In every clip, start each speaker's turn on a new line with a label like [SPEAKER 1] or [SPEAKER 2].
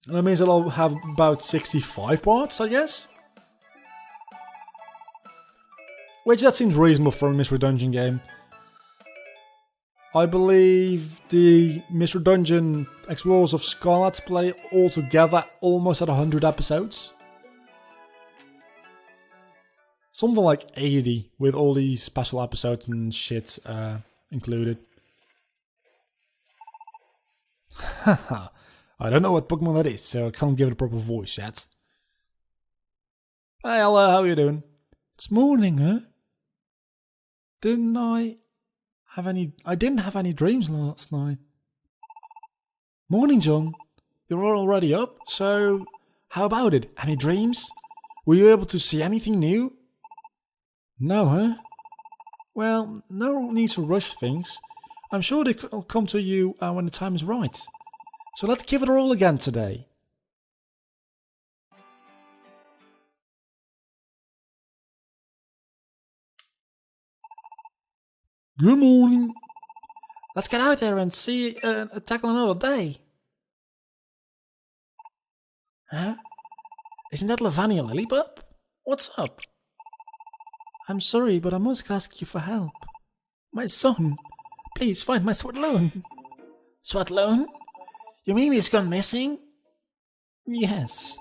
[SPEAKER 1] And that means that I'll have about 65 parts, I guess. Which that seems reasonable for a Mystery Dungeon game. I believe the Mystery Dungeon Explorers of Scarlet play altogether almost at 100 episodes. Something like 80 with all these special episodes and shit included. Haha. I don't know what Pokemon that is, so I can't give it a proper voice yet. Hey, hello, how you doing? It's morning, huh? I didn't have any dreams last night. Morning, John. You're already up, so how about it? Any dreams? Were you able to see anything new? No, huh? Well, no need to rush things. I'm sure they'll come to you when the time is right. So let's give it a roll again today. Good morning. Let's get out there and tackle another day. Huh? Isn't that Lavania Lillipup? What's up? I'm sorry, but I must ask you for help. My son, please find my Swatloon. Swatloon? You mean he's gone missing? Yes.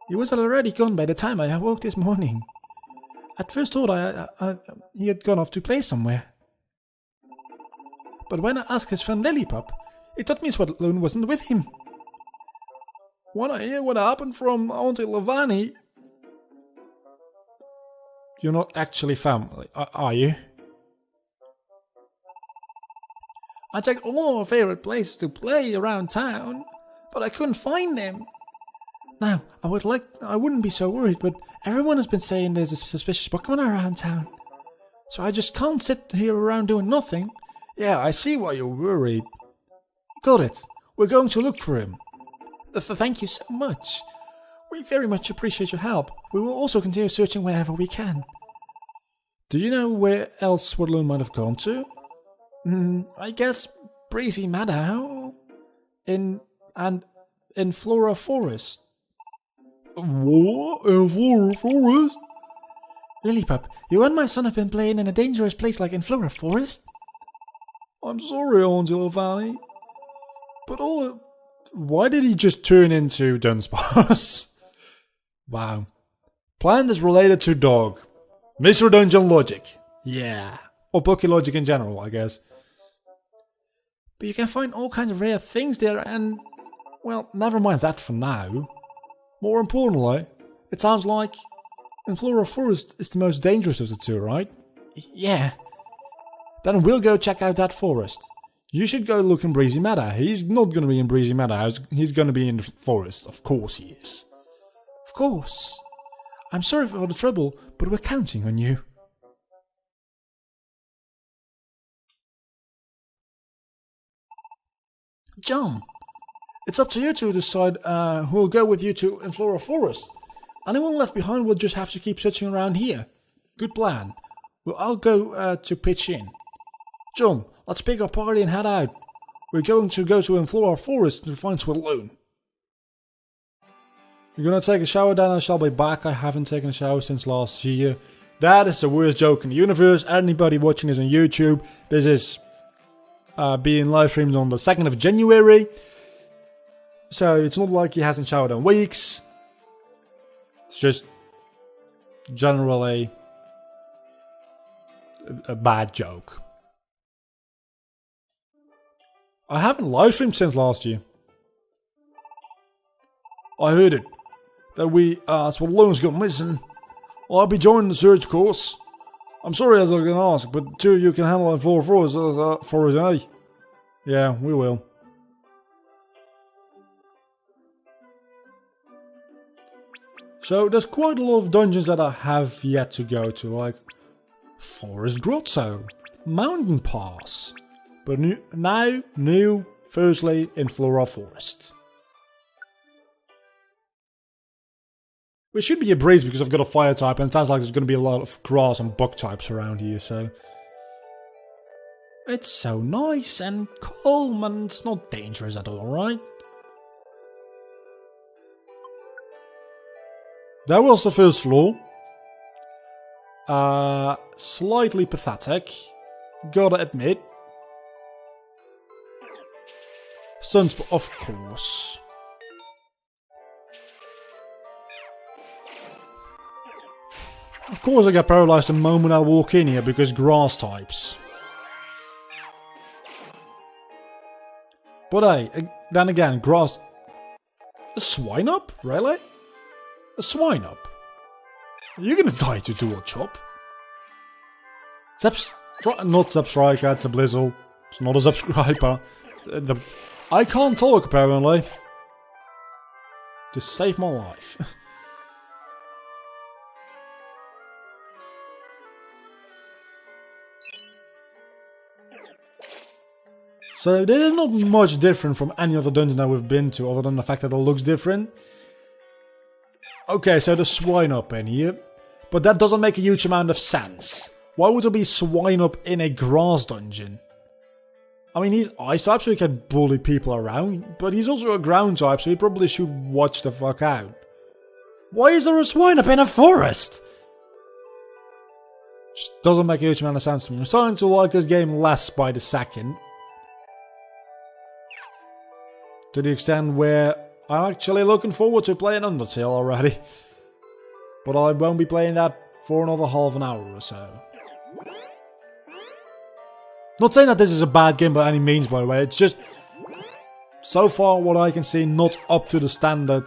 [SPEAKER 1] He was already gone by the time I awoke this morning. At first thought he had gone off to play somewhere. But when I asked his friend Lillipup, he told me Swatloon wasn't with him. When I hear what happened from Auntie Lavani... You're not actually family, are you? I checked all our favorite places to play around town, but I couldn't find them. Now, I wouldn't be so worried, but everyone has been saying there's a suspicious Pokemon around town. So I just can't sit here around doing nothing. Yeah, I see why you're worried. Got it. We're going to look for him. Thank you so much. We very much appreciate your help. We will also continue searching wherever we can. Do you know where else Swatloon might have gone to? I guess Breezy Meadow in Flora Forest. What? In Flora Forest? Lillipup, you and my son have been playing in a dangerous place like in Flora Forest? I'm sorry, Angela Valley. But why did he just turn into Dunsparce? Wow. Plant is related to dog. Mystery Dungeon logic. Yeah. Or Poké logic in general, I guess. But you can find all kinds of rare things there and... Well, never mind that for now. More importantly, it sounds like Flora Forest is the most dangerous of the two, right? Yeah. Then we'll go check out that forest. You should go look in Breezy Meadow. He's not going to be in Breezy Meadow. He's going to be in the forest. Of course he is. Of course. I'm sorry for all the trouble, but we're counting on you. John, it's up to you to decide who'll go with you to Flora Forest. Anyone left behind will just have to keep searching around here. Good plan. Well, I'll go to pitch in. John, let's pick our party and head out. We're going to go to Flora Forest to find Swatloon. You're gonna take a shower, then I shall be back. I haven't taken a shower since last year. That is the worst joke in the universe. Anybody watching this on YouTube, this is being live streamed on the 2nd of January. So it's not like he hasn't showered in weeks. It's just generally a bad joke. I haven't live streamed since last year. I heard it. That Swatloon's gone missing. I'll be joining the search course. I'm sorry as I can ask, but two of you can handle it for us, eh? Yeah, we will. So there's quite a lot of dungeons that I have yet to go to, like Forest Grotto, Mountain Pass, but new, firstly in Flora Forest. Which should be a breeze because I've got a fire type and it sounds like there's going to be a lot of grass and bug types around here, so... It's so nice and calm and it's not dangerous at all, right? That was the first floor. Slightly pathetic. Gotta admit. Sunspot, of course. Of course I get paralyzed the moment I walk in here because grass types. But hey, then again, grass... A swine up? Really? A swine up? You're gonna die to dual chop. Not Substriker, it's a Blizzle. It's not a subscriber. I can't talk apparently. To save my life. So this is not much different from any other dungeon that we've been to, other than the fact that it looks different. Okay, so there's swine up in here, but that doesn't make a huge amount of sense. Why would there be swine up in a grass dungeon? I mean, he's ice type, so he can bully people around, but he's also a ground type, so he probably should watch the fuck out. Why is there a swine up in a forest? Just doesn't make a huge amount of sense to me. I'm starting to like this game less by the second. To the extent where I'm actually looking forward to playing Undertale already. But I won't be playing that for another half an hour or so. Not saying that this is a bad game by any means, by the way. It's just, so far what I can see, not up to the standard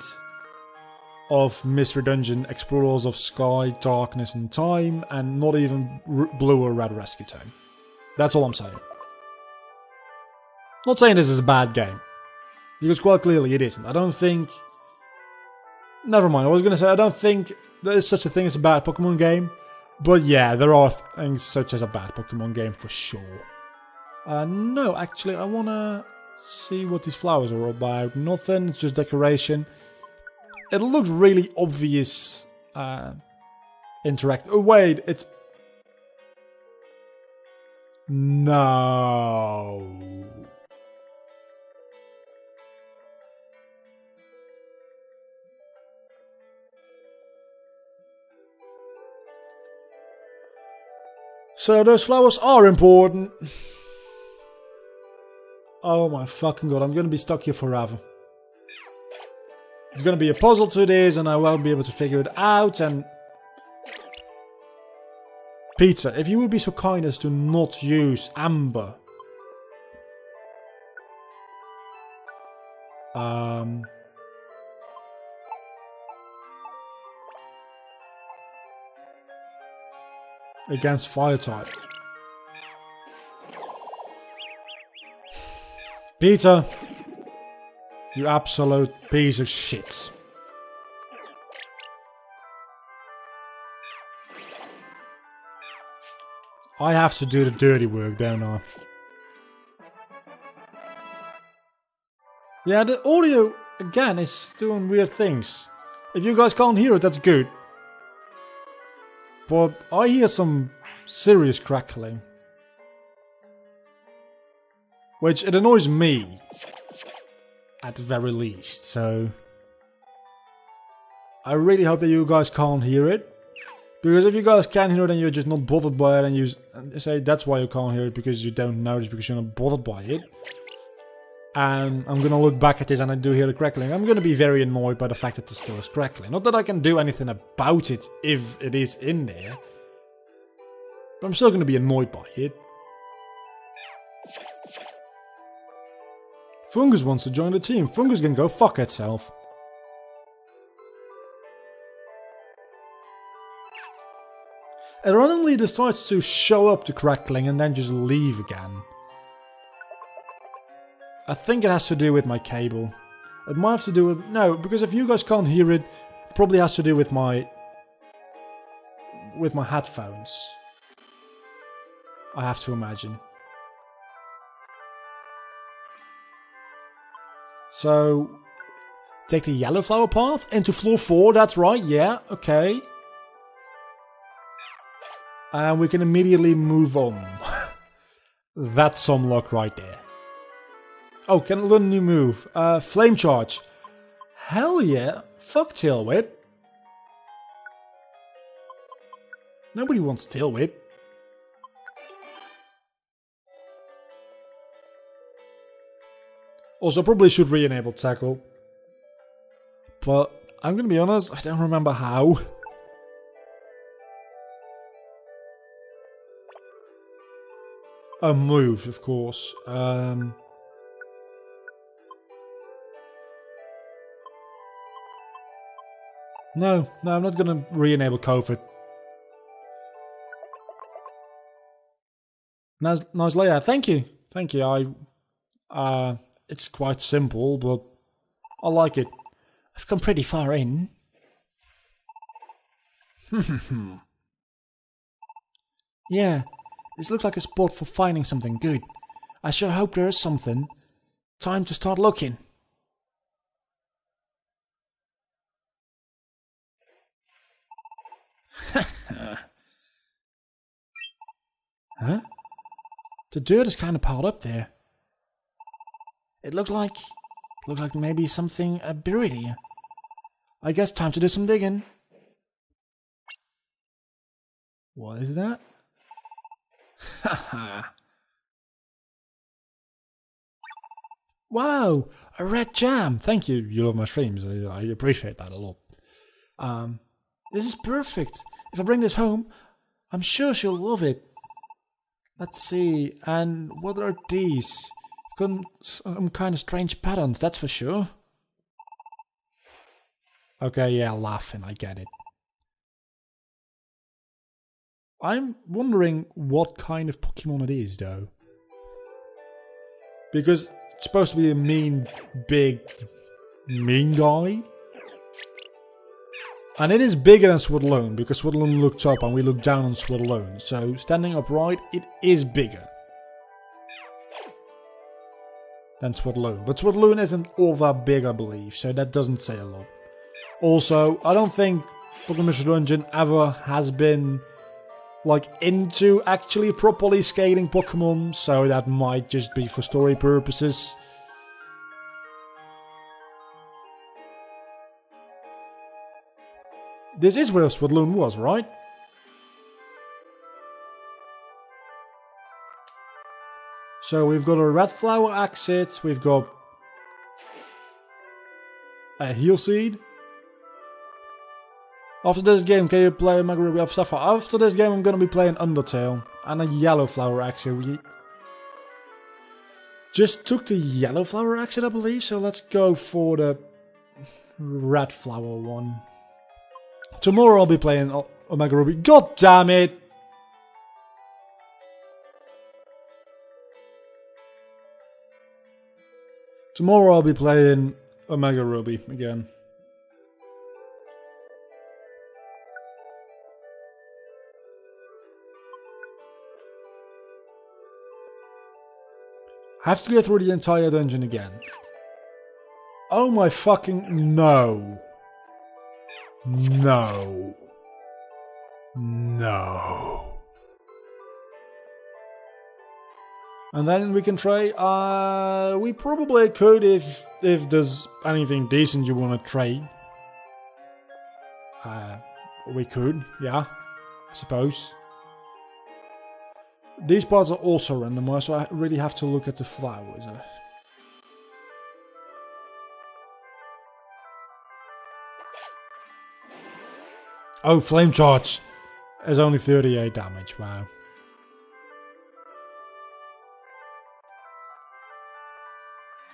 [SPEAKER 1] of Mystery Dungeon, Explorers of Sky, Darkness and Time, and not even Blue or Red Rescue Time. That's all I'm saying. Not saying this is a bad game. Because quite clearly it isn't. I don't think... Never mind, I was going to say I don't think there is such a thing as a bad Pokemon game. But yeah, there are things such as a bad Pokemon game for sure. No, actually I want to see what these flowers are about. Nothing, it's just decoration. It looks really obvious. Oh wait, it's... No... So those flowers are important. Oh my fucking god, I'm gonna be stuck here forever. There's gonna be a puzzle to this and I won't be able to figure it out and... Pizza, if you would be so kind as to not use amber. Against fire type. Peter, you absolute piece of shit. I have to do the dirty work, don't I? Yeah, the audio again is doing weird things. If you guys can't hear it, that's good. But I hear some serious crackling. Which it annoys me. At the very least, so... I really hope that you guys can't hear it. Because if you guys can hear it and you're just not bothered by it and you say that's why you can't hear it because you don't notice because you're not bothered by it. And I'm gonna look back at this and I do hear the crackling. I'm gonna be very annoyed by the fact that there still is crackling. Not that I can do anything about it if it is in there. But I'm still gonna be annoyed by it. Fungus wants to join the team. Fungus can go fuck itself. It randomly decides to show up the crackling and then just leave again. I think it has to do with my cable. It might have to do with... No, because if you guys can't hear it, it probably has to do with my headphones. I have to imagine. So, take the yellow flower path into floor 4, that's right, yeah, okay. And we can immediately move on. That's some luck right there. Oh, can I learn a new move? Flame Charge. Hell yeah. Fuck Tail Whip. Nobody wants Tail Whip. Also, probably should re-enable Tackle. But I'm gonna be honest, I don't remember how. A move, of course. No, I'm not gonna re-enable COVID. Nice layout. Thank you. It's quite simple, but I like it. I've come pretty far in. Yeah, this looks like a spot for finding something good. I sure hope there is something. Time to start looking. Huh? The dirt is kind of piled up there. It looks like maybe something buried here. I guess time to do some digging. What is that? Wow, a red jam. Thank you. You love my streams. I appreciate that a lot. This is perfect. If I bring this home, I'm sure she'll love it. Let's see. And what are these? Got some kind of strange patterns, that's for sure. Okay, yeah, laughing, I get it. I'm wondering what kind of Pokemon it is, though. Because it's supposed to be a mean guy. And it is bigger than Swadloon, because Swadloon looks up and we look down on Swadloon. So, standing upright, it is bigger than Swadloon. But Swadloon isn't all that big, I believe, so that doesn't say a lot. Also, I don't think Pokemon Mystery Dungeon ever has been like into actually properly scaling Pokemon, so that might just be for story purposes. This is where Swadloon was, right? So we've got a red flower exit, we've got a heal seed. After this game, can you play Mega Ruby of Sapphire? After this game, I'm gonna be playing Undertale and a yellow flower exit. We just took the yellow flower exit, I believe, so let's go for the red flower one. Tomorrow I'll be playing Omega Ruby. God damn it! Tomorrow I'll be playing Omega Ruby again. I have to go through the entire dungeon again. Oh my fucking no. No. No. And then we can trade. We probably could if there's anything decent you want to trade. We could, yeah, I suppose. These parts are also randomized, so I really have to look at the flowers. Oh, Flame Charge is only 38 damage, wow.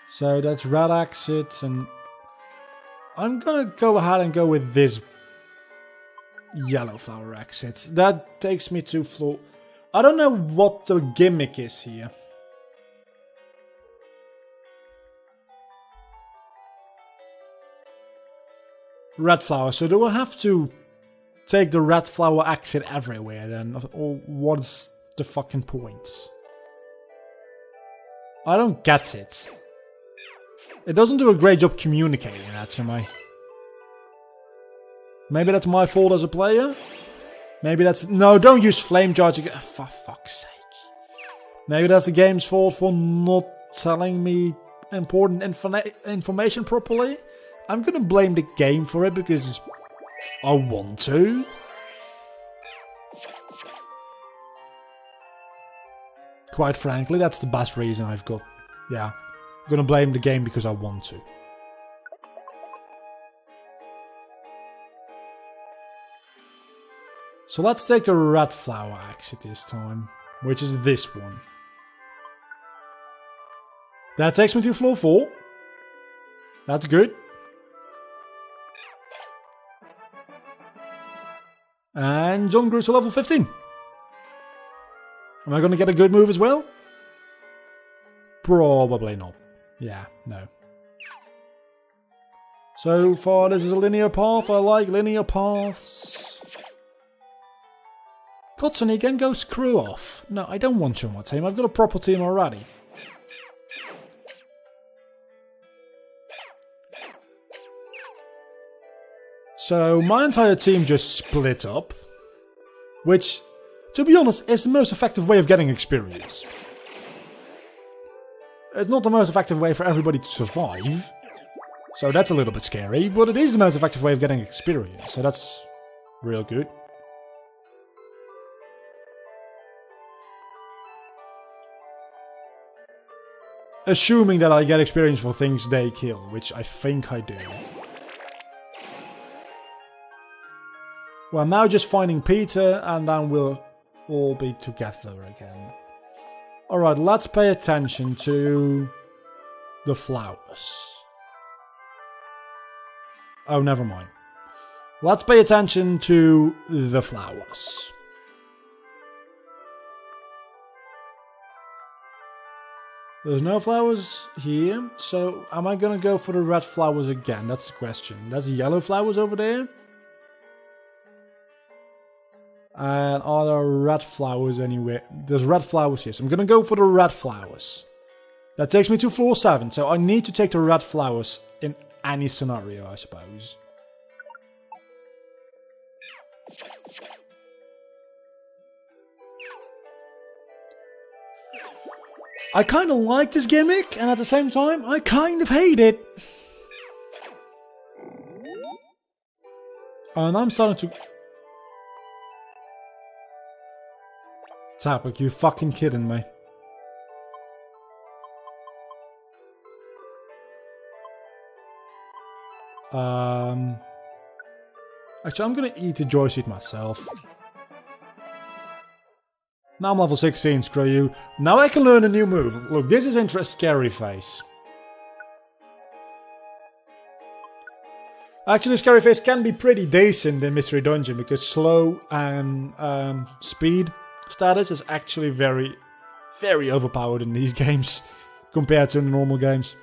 [SPEAKER 1] So that's red exit, and I'm gonna go ahead and go with this yellow flower exit. That takes me to floor. I don't know what the gimmick is here. Red flower. So do I have to take the red flower exit everywhere then? Or what's the fucking point? I don't get it. It doesn't do a great job communicating that to me. Maybe that's my fault as a player? Maybe that's... No, don't use Flame Charge again. For fuck's sake. Maybe that's the game's fault for not telling me important information properly. I'm gonna blame the game for it because I want to. Quite frankly, that's the best reason I've got. Yeah, I'm gonna blame the game because I want to. So let's take the red flower exit this time, which is this one. That takes me to floor 4. That's good. And John grew to level 15. Am I going to get a good move as well? Probably not. Yeah, no. So far, this is a linear path. I like linear paths. Kotsuni again, go screw off. No, I don't want you on my team. I've got a proper team already. So my entire team just split up, which, to be honest, is the most effective way of getting experience. It's not the most effective way for everybody to survive, so that's a little bit scary, but it is the most effective way of getting experience, so that's real good. Assuming that I get experience for things they kill, which I think I do. Well, now just finding Peter, and then we'll all be together again. Alright, let's pay attention to the flowers. Oh, never mind. Let's pay attention to the flowers. There's no flowers here, so am I gonna go for the red flowers again? That's the question. That's yellow flowers over there. And are there red flowers anywhere? There's red flowers here, so I'm gonna go for the red flowers. That takes me to floor 7, so I need to take the red flowers in any scenario, I suppose. I kind of like this gimmick, and at the same time, I kind of hate it. And I'm starting to... Zapik, you fucking kidding me? Actually, I'm gonna eat the joy seed myself. Now I'm level 16, screw you. Now I can learn a new move. Look, this is interest scary face. Actually, scary face can be pretty decent in Mystery Dungeon because slow and speed status is actually very, very overpowered in these games compared to the normal games.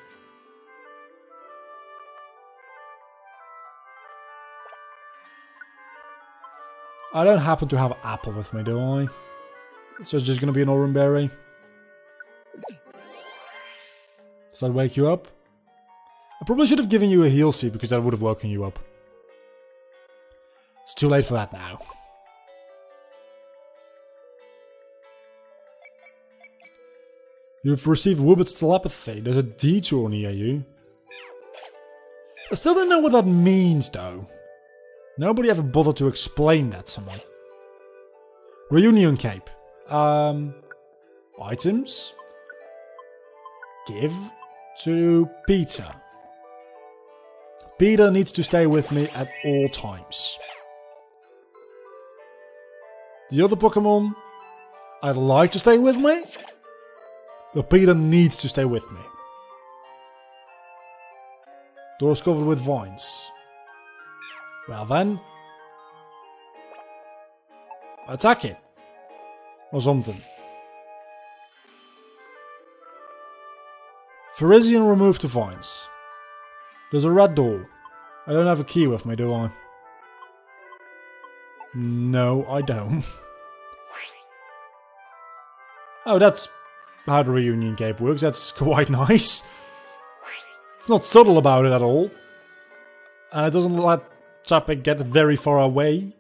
[SPEAKER 1] I don't happen to have apple with me, do I? So it's just gonna be an orange berry. Does that wake you up? I probably should have given you a heal seed because that would have woken you up. It's too late for that now. You've received Woobit's telepathy. There's a detour near you. I still don't know what that means though. Nobody ever bothered to explain that to me. Reunion cape. Items. Give to Peter. Peter needs to stay with me at all times. The other Pokemon, I'd like to stay with me, but Peter needs to stay with me. Doors covered with vines. Well then, attack it. Or something. Phyrexian removed the vines. There's a red door. I don't have a key with me, do I? No, I don't. Oh, that's how the reunion cape works. That's quite nice. It's not subtle about it at all. And it doesn't let Zapik get very far away.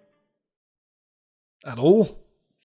[SPEAKER 1] At all.